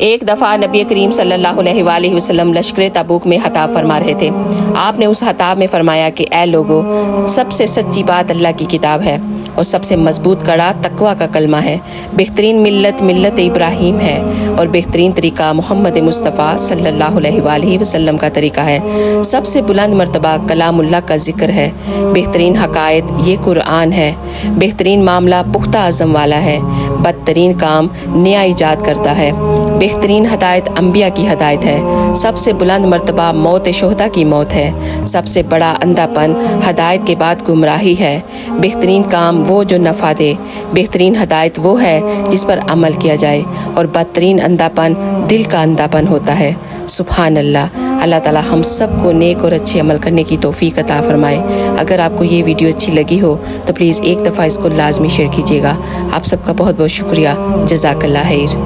ایک دفعہ نبی کریم صلی اللہ علیہ وآلہ وسلم لشکر تبوک میں خطاب فرما رہے تھے۔ آپ نے اس خطاب میں فرمایا کہ اے لوگو، سب سے سچی بات اللہ کی کتاب ہے اور سب سے مضبوط کڑا تقویٰ کا کلمہ ہے۔ بہترین ملت ابراہیم ہے اور بہترین طریقہ محمد مصطفیٰ صلی اللہ علیہ وآلہ وسلم کا طریقہ ہے۔ سب سے بلند مرتبہ کلام اللہ کا ذکر ہے۔ بہترین حقائق یہ قرآن ہے۔ بہترین معاملہ پختہ عزم والا ہے۔ بدترین کام نیا ایجاد کرتا ہے۔ بہترین ہدایت انبیاء کی ہدایت ہے۔ سب سے بلند مرتبہ موت شہداء کی موت ہے۔ سب سے بڑا اندھا پن ہدایت کے بعد گمراہی ہے۔ بہترین کام وہ جو نفع دے۔ بہترین ہدایت وہ ہے جس پر عمل کیا جائے، اور بدترین اندھا پن دل کا اندھا پن ہوتا ہے۔ سبحان اللہ۔ اللہ تعالی ہم سب کو نیک اور اچھے عمل کرنے کی توفیق عطا فرمائے۔ اگر آپ کو یہ ویڈیو اچھی لگی ہو تو پلیز ایک دفعہ اس کو لازمی شیئر کیجیے گا۔ آپ سب کا بہت بہت شکریہ۔ جزاک اللہ خیر۔